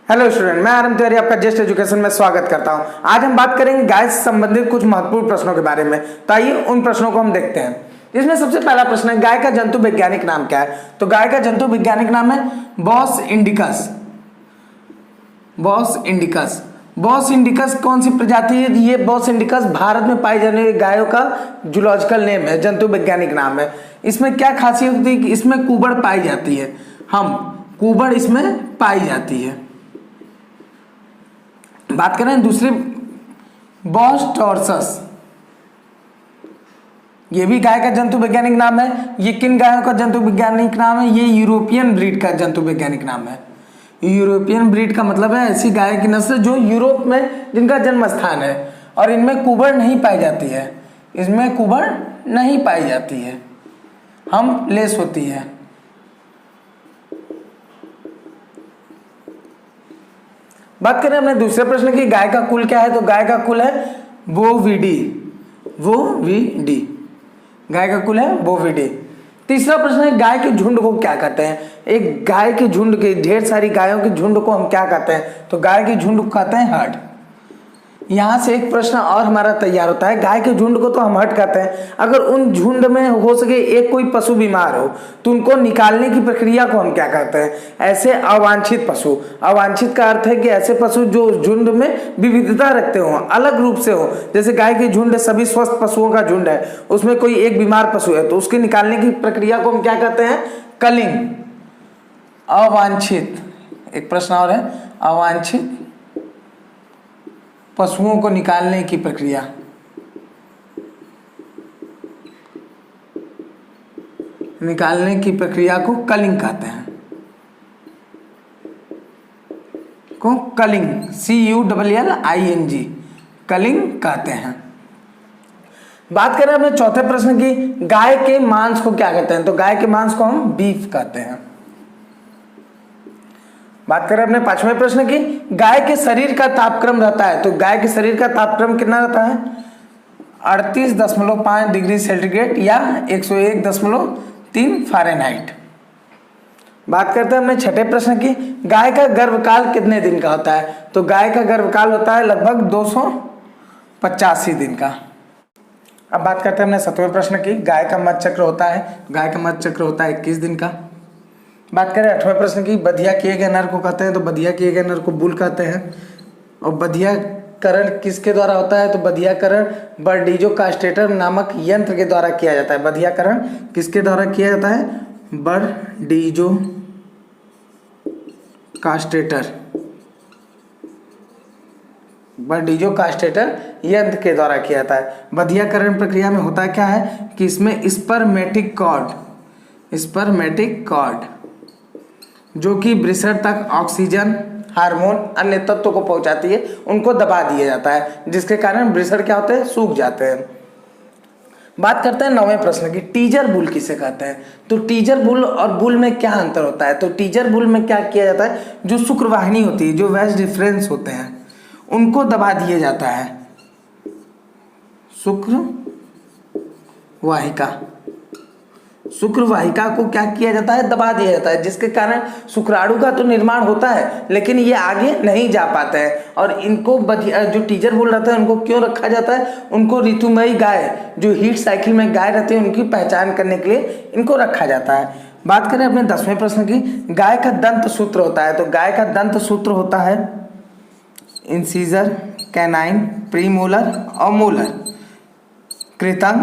Hello student, मैं RM Tiwari आपका just education में स्वागत करता हूं। आज हम बात करेंगे गाय से संबंधित कुछ महत्वपूर्ण प्रश्नों के बारे में। तो आइए उन प्रश्नों को हम देखते हैं। इसमें सबसे पहला प्रश्न है, गाय का जंतु वैज्ञानिक नाम क्या है? तो गाय का जंतु वैज्ञानिक नाम है Bos indicus. Bos indicus. Bos indicus कौन सी प्रजाति है? ये बॉस इंडिकस भारत में पाई जाने वाली गायों का जूलॉजिकल नेम है, जंतु वैज्ञानिक नाम है। इसमें क्या खासियत होती है कि इसमें कुबड़ पाई जाती है। कुबड़ इसमें पाई जाती है। बात करें दूसरे, बॉस टॉर्सस, ये भी गाय का जंतु वैज्ञानिक नाम है। ये किन गायों का जंतु वैज्ञानिक नाम है? ये यूरोपियन ब्रीड का जंतु वैज्ञानिक नाम है। यूरोपियन ब्रीड का मतलब है ऐसी गाय की नस्ल जो यूरोप में जिनका जन्म स्थान है और इनमें कुबड़ नहीं पाई जाती है। इसमें कुबड़ नहीं पाई जाती है, लेस होती है। बात करें अपने दूसरे प्रश्न की, गाय का कुल क्या है? तो गाय का कुल है बोविडी। गाय का कुल है बोविडी। तीसरा प्रश्न है, गाय के झुंड को क्या कहते हैं? एक गाय के झुंड के, ढेर सारी गायों के झुंड को हम क्या कहते हैं? तो गाय के झुंड को कहते हैं हर्ड। यहां से एक प्रश्न और हमारा तैयार होता है, गाय के झुंड को तो हम हर्ड कहते हैं, अगर उन झुंड में हो सके एक कोई पशु बीमार हो तो उनको निकालने की प्रक्रिया को हम क्या कहते हैं? ऐसे अवांछित पशु। अवांछित का अर्थ है कि ऐसे पशु जो झुंड में विविधता रखते हो, अलग रूप से हो। जैसे गाय के झुंड सभी स्वस्थ पशुओं का झुंड है, उसमें कोई एक बीमार पशु है तो उसके निकालने की प्रक्रिया को हम क्या कहते हैं? कलिंग। अवांछित, एक प्रश्न और है, अवांछित पशुओं को निकालने की प्रक्रिया, को कलिंग कहते हैं। कलिंग, CULLING, कलिंग कहते हैं। बात करें अपने चौथे प्रश्न की, गाय के मांस को क्या कहते हैं? तो गाय के मांस को हम बीफ कहते हैं। बात करें अपने पांचवें प्रश्न की, गाय के शरीर का तापक्रम रहता है। तो गाय के शरीर का तापक्रम कितना रहता है? 38.5 डिग्री सेंटीग्रेड या 101.3 फ़ारेनहाइट। बात करते हैं अपने छठे प्रश्न की, गाय का गर्भकाल कितने दिन का होता है? तो गाय का गर्भकाल होता है लगभग 285 दिन का। अब बात करते हैं अपने सातवें प्रश्न की, गाय का मत चक्र होता है। गाय का मत चक्र होता है 21 दिन का। बात करें आठवें प्रश्न की, बधिया किए गए नर को कहते हैं। तो बधिया किए गए नर को बुल कहते हैं। और बधियाकरण किसके द्वारा होता है? तो बधियाकरण बर्डीजो कास्ट्रेटर नामक यंत्र के द्वारा किया जाता है। बधियाकरण किसके द्वारा किया जाता है? बर्डीजो कास्ट्रेटर यंत्र के द्वारा किया जाता है। बधियाकरण प्रक्रिया में होता क्या है कि इसमें स्पर्मेटिक कॉर्ड जो कि वृषण तक ऑक्सीजन, हार्मोन, अन्य तत्वों को पहुंचाती है, उनको दबा दिया जाता है, जिसके कारण वृषण क्या होते हैं? सूख जाते हैं। बात करते हैं नौवें प्रश्न की, टीजर बुल किसे कहते हैं? तो टीजर बुल और बुल में क्या अंतर होता है? तो टीजर बुल में क्या किया जाता है? जो शुक्रवाहिनी होती है, जो वैज डिफरेंस होते हैं, उनको दबा दिया जाता है। शुक्रवाहिका को क्या किया जाता है? दबा दिया जाता है, जिसके कारण शुक्राणु का तो निर्माण होता है लेकिन ये आगे नहीं जा पाते हैं। और इनको जो टीजर बुल रहते हैं उनको क्यों रखा जाता है? उनको ऋतुमयी गाय, जो हीट साइकिल में गाय रहती है, उनकी पहचान करने के लिए इनको रखा जाता है। बात करें अपने 10वें प्रश्न की, गाय का दंत सूत्र होता है। तो गाय का दंत सूत्र होता है इंसीजर, कैनाइन, प्रीमोलर और मोलर, कृतंग,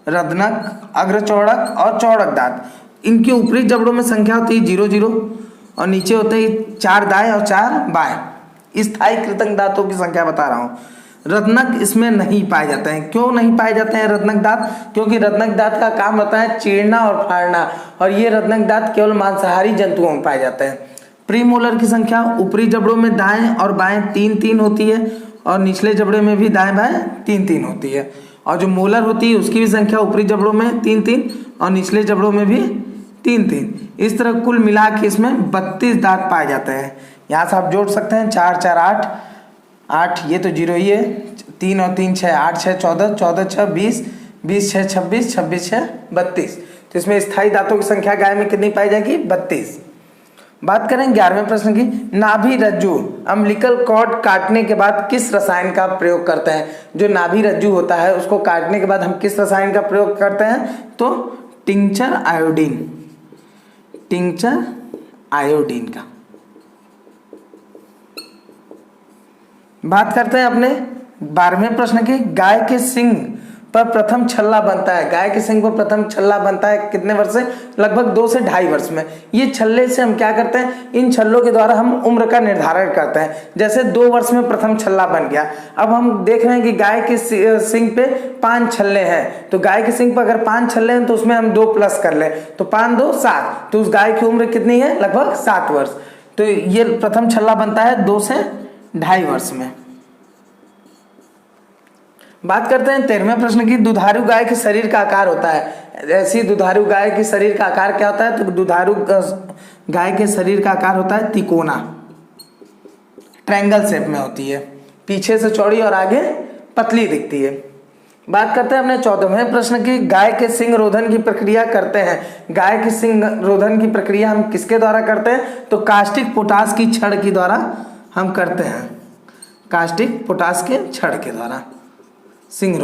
रत्नक, अग्रचौड़क और चौड़क दांत। इनके ऊपरी जबड़ों में संख्या होती है 0 और नीचे होते हैं 4 दाएं और 4 बाएं। स्थायी कृतंग दांतों की संख्या बता रहा हूँ। रत्नक इसमें नहीं पाए जाते हैं। क्यों नहीं पाए जाते हैं रत्नक दांत? क्योंकि रत्नक दांत का काम होता है चीरना और फाड़ना, और ये रत्नक दांत केवल मांसाहारी जंतुओं में पाए जाते हैं। प्रीमोलर की संख्या ऊपरी जबड़ों में दाएं और बाएं 3-3 होती है, और निचले जबड़े में भी दाएं बाएं 3-3 होती है। और जो मोलर होती है उसकी भी संख्या ऊपरी जबड़ों में 3-3 और निचले जबड़ों में भी 3-3। इस तरह कुल मिला के इसमें 32 दांत पाए जाते हैं। यहाँ से आप जोड़ सकते हैं 4 4 8, ये तो 0 ही है, 3 और 3 6, 8 6 14, 14 6 20, 20 6 26, 26 6 32। तो इसमें स्थायी दांतों की संख्या गाय में कितनी पाई जाएगी? 32। बात करें 11वें प्रश्न की, नाभि रज्जु अम्बिलिकल कॉर्ड काटने के बाद किस रसायन का प्रयोग करते हैं। जो नाभि रज्जु होता है उसको काटने के बाद हम किस रसायन का प्रयोग करते हैं, तो टिंचर आयोडीन, टिंचर आयोडीन का। बात करते हैं अपने 12वें प्रश्न की, गाय के सींग पर प्रथम छल्ला बनता है। गाय के सींग पर प्रथम छल्ला बनता है कितने वर्ष से, लगभग 2 से 2.5 वर्ष में। ये छल्ले से हम क्या करते हैं, इन छल्लों के द्वारा हम उम्र का निर्धारण करते हैं। जैसे 2 वर्ष में प्रथम छल्ला बन गया, अब हम देख रहे हैं कि गाय के सींग पे 5 छल्ले हैं, तो गाय के सींग पर अगर 5 छल्ले हैं तो उसमें हम 2 प्लस कर लें, तो 5 2 7, तो उस गाय की उम्र कितनी है, लगभग 7 वर्ष। तो ये प्रथम छल्ला बनता है 2 से 2.5 वर्ष में। बात करते हैं 13वें प्रश्न की, दुधारू गाय के शरीर का आकार होता है। ऐसी दुधारू गाय के शरीर का आकार क्या होता है, तो दुधारू गाय के शरीर का आकार होता है तिकोना, ट्रायंगल शेप में होती है, पीछे से चौड़ी और आगे पतली दिखती है। बात करते हैं अपने 14वें प्रश्न की, गाय के सींग रोधन की प्रक्रिया करते हैं। गाय के सींग रोधन की प्रक्रिया हम किसके द्वारा करते हैं, तो कास्टिक पोटास की छड़ के द्वारा हम करते हैं, कास्टिक पोटास के छड़ के द्वारा सींग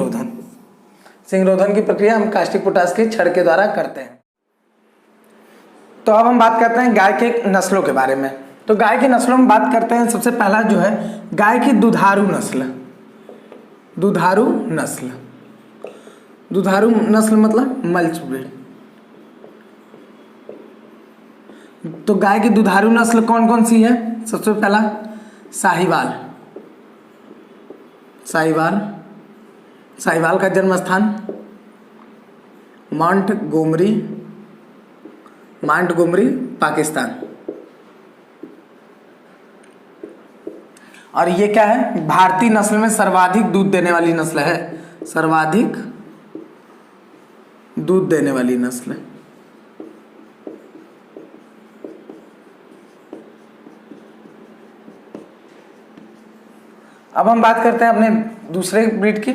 रोधन की प्रक्रिया हम कास्टिक पोटास की छड़ के द्वारा करते हैं। तो अब हम बात करते हैं गाय के नस्लों के बारे में। तो गाय की नस्लों में बात करते हैं, सबसे पहला जो है गाय की दुधारू नस्ल। दुधारू नस्ल मतलब मल्च ब्रीड। तो गाय की दुधारू नस्ल कौन कौन सी है, सबसे पहला साहिवाल का जन्म स्थान मांटगोमरी पाकिस्तान। और ये क्या है, भारतीय नस्ल में सर्वाधिक दूध देने वाली नस्ल है, सर्वाधिक दूध देने वाली नस्ल। अब हम बात करते हैं अपने दूसरे ब्रीड की।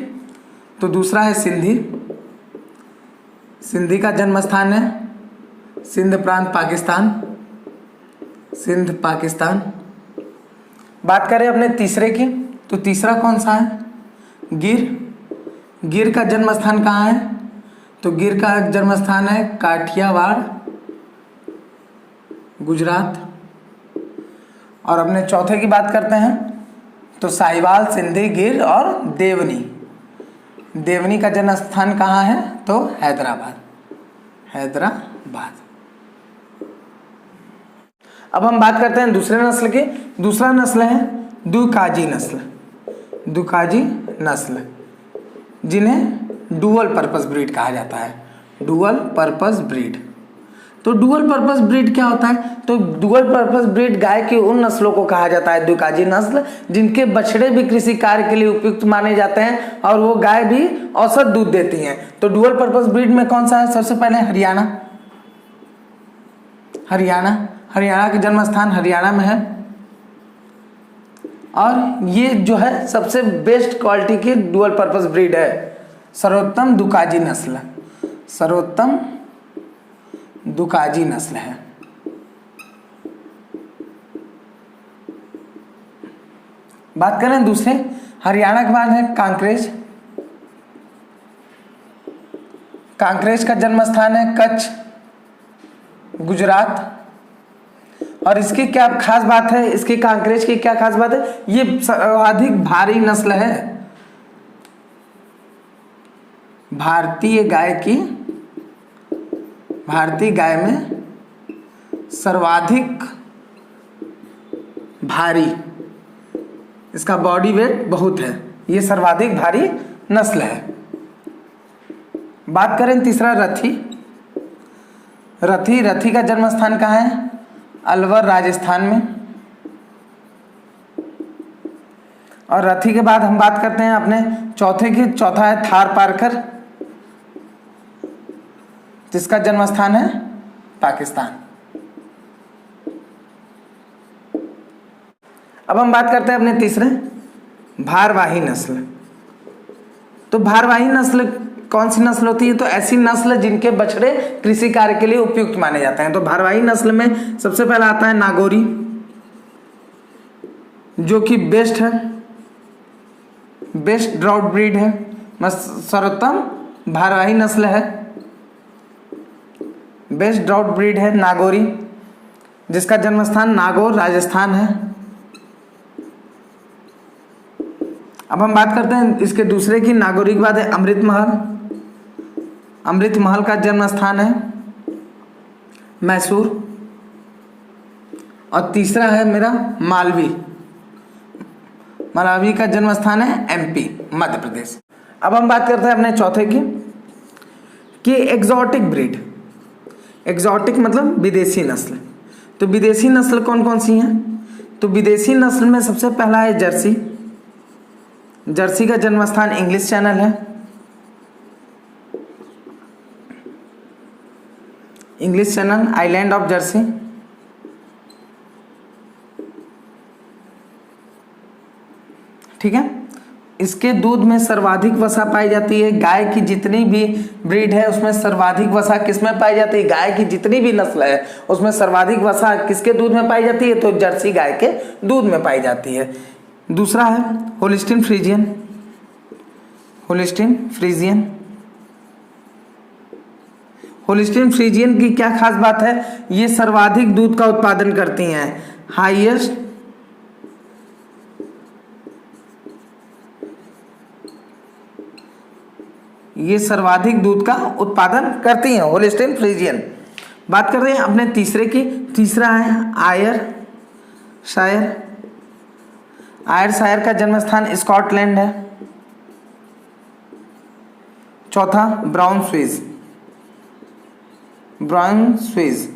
तो दूसरा है सिंधी का जन्म स्थान है सिंध प्रांत पाकिस्तान। बात करें अपने तीसरे की, तो तीसरा कौन सा है, गिर का जन्म स्थान कहाँ है, तो गिर का जन्म स्थान है काठियावाड़, गुजरात। और अपने चौथे की बात करते हैं, तो साहिवाल, सिंधी, गिर और देवनी का जन्म स्थान कहाँ है, तो हैदराबाद। अब हम बात करते हैं दूसरे नस्ल की। दूसरा नस्ल है दुकाजी नस्ल, जिन्हें डुअल पर्पस ब्रीड कहा जाता है, डुअल पर्पस ब्रीड। तो डुअल पर्पस ब्रीड क्या होता है, तो डुअल पर्पस ब्रीड गाय की उन नस्लों को कहा जाता है दुकाजी नस्ल जिनके बछड़े भी कृषि कार्य के लिए उपयुक्त माने जाते हैं और वो गाय भी औसत दूध देती हैं। तो डुअल पर्पस ब्रीड में कौन सा है, सबसे पहले हरियाणा का जन्म स्थान हरियाणा में है। और ये जो है सबसे बेस्ट क्वालिटी की डुअल पर्पस ब्रीड है, सर्वोत्तम दुकाजी नस्ल है। बात करें दूसरे, हरियाणा के बाद है कांकरेज का जन्म स्थान है कच्छ, गुजरात। और इसकी क्या खास बात है, इसकी कांकरेज की क्या खास बात है, ये सर्वाधिक भारी नस्ल है, भारतीय गाय में सर्वाधिक भारी, इसका बॉडी वेट बहुत है, ये सर्वाधिक भारी नस्ल है। बात करें तीसरा रथी का जन्म स्थान कहाँ है, अलवर, राजस्थान में। और रथी के बाद हम बात करते हैं अपने चौथा है थार पारकर, जिसका जन्म स्थान है पाकिस्तान। अब हम बात करते हैं अपने तीसरे भारवाही नस्ल। तो भारवाही नस्ल कौन सी नस्ल होती है? तो ऐसी नस्ल जिनके बछड़े कृषि कार्य के लिए उपयुक्त माने जाते हैं। तो भारवाही नस्ल में सबसे पहला आता है नागौरी, जो कि बेस्ट है, बेस्ट ड्राउट ब्रीड है, सर्वोत्तम भारवाही नस्ल है, बेस्ट ड्राउट ब्रीड है नागौरी, जिसका जन्म स्थान नागौर राजस्थान है। अब हम बात करते हैं इसके दूसरे की। नागौरी के बाद है अमृत महल। अमृत महल का जन्म स्थान है मैसूर। और तीसरा है मेरा मालवी। मालवी का जन्म स्थान है एमपी, मध्य प्रदेश। अब हम बात करते हैं अपने चौथे की कि एग्जॉटिक ब्रीड। एग्जॉटिक मतलब विदेशी नस्ल। तो विदेशी नस्ल कौन कौन सी हैं? तो विदेशी नस्ल में सबसे पहला है जर्सी। जर्सी का जन्म स्थान इंग्लिश चैनल है। English channel, island of Jersey. ठीक है। इसके दूध में सर्वाधिक वसा पाई जाती है। गाय की जितनी भी ब्रीड है उसमें सर्वाधिक वसा किसमें पाई जाती है? गाय की जितनी भी नस्ल है उसमें सर्वाधिक वसा किसके दूध में पाई जाती है? तो जर्सी गाय के दूध में पाई जाती है। दूसरा है Holstein Friesian. Holstein Friesian. Holstein Friesian की क्या खास बात है? ये सर्वाधिक दूध का उत्पादन करती हैं। हाईएस्ट ये सर्वाधिक दूध का उत्पादन करती हैं होलिस्टीन फ्रीजियन। बात कर रहे हैं अपने तीसरे की। तीसरा है आयर शायर। आयर शायर का जन्म स्थान स्कॉटलैंड है। चौथा brown Swiss. Brown Swiss.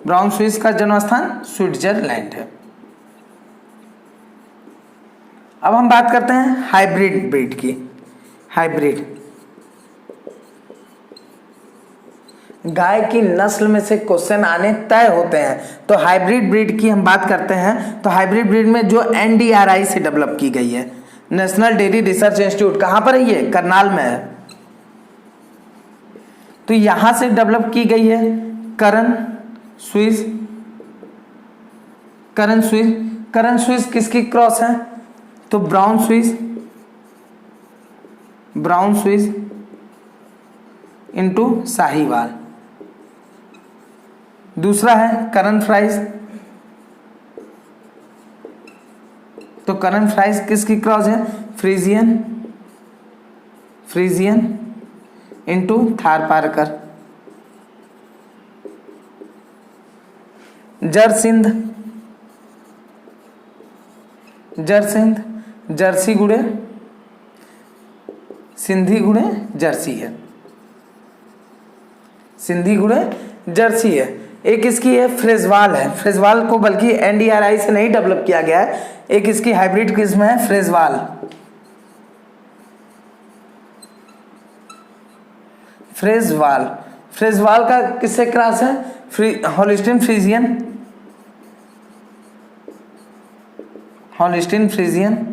Brown Swiss का जन्म स्थान स्विट्जरलैंड है। अब हम बात करते हैं हाइब्रिड ब्रीड की। हाइब्रिड गाय की नस्ल में से क्वेश्चन आने तय होते हैं। तो हाइब्रिड ब्रीड की हम बात करते हैं। तो हाइब्रिड ब्रीड में जो NDRI से डेवलप की गई है, नेशनल डेयरी रिसर्च इंस्टीट्यूट, कहाँ पर है ये? करनाल में है। तो यहां से डेवलप की गई है Karan Swiss. Karan Swiss. Karan Swiss किसकी क्रॉस है? तो Brown Swiss. Brown Swiss into Sahiwal. दूसरा है करण फ्राइज। तो करण फ्राइज किसकी क्रॉस है? Friesian. Friesian into Tharparkar. Jersind. Jersind Jersey गुड़े, सिंधी गुड़े जर्सी है। सिंधी गुड़े जर्सी है। एक इसकी है फ्रेजवाल है। फ्रेजवाल को बल्कि NDRI से नहीं डेवलप किया गया है। एक इसकी हाइब्रिड किस्म है फ्रेजवाल। फ्रेजवाल। फ्रेजवाल का किससे क्रॉस है? Holstein Friesian. Holstein Friesian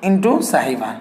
into Sahiwal.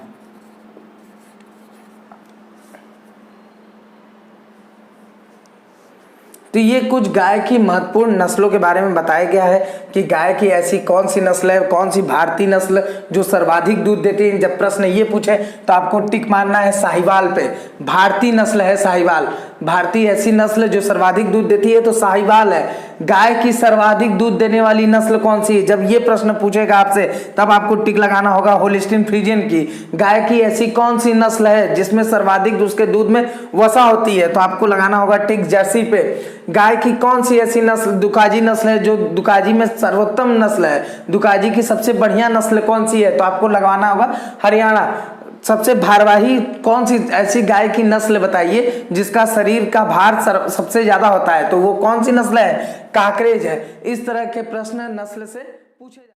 तो ये कुछ गाय की महत्वपूर्ण नस्लों के बारे में बताया गया है कि गाय की ऐसी कौन सी नस्ल है, कौन सी भारतीय नस्ल जो सर्वाधिक दूध देती है। जब प्रश्न ये पूछे तो आपको टिक मारना है साहीवाल पे। भारतीय नस्ल है साहीवाल। भारतीय ऐसी नस्ल जो सर्वाधिक दूध देती है तो साहीवाल है। गाय की सर्वाधिक दूध देने वाली नस्ल कौन सी है? जब ये प्रश्न पूछेगा आपसे तब आपको टिक लगाना होगा होलिस्टीन फ्रीजियन की। गाय की ऐसी कौन सी नस्ल है जिसमें सर्वाधिक उसके दूध में वसा होती है? तो आपको लगाना होगा टिक जर्सी पे। गाय की कौन सी ऐसी नस्ल दुकाजी नस्ल है जो दुकाजी में सर्वोत्तम नस्ल है? दुकाजी की सबसे बढ़िया नस्ल कौन सी है? तो आपको लगाना होगा हरियाणा। सबसे भारवाही कौन सी ऐसी गाय की नस्ल बताइए जिसका शरीर का भार सबसे ज्यादा होता है? तो वो कौन सी नस्ल है? काकरेज है। इस तरह के प्रश्न नस्ल से पूछे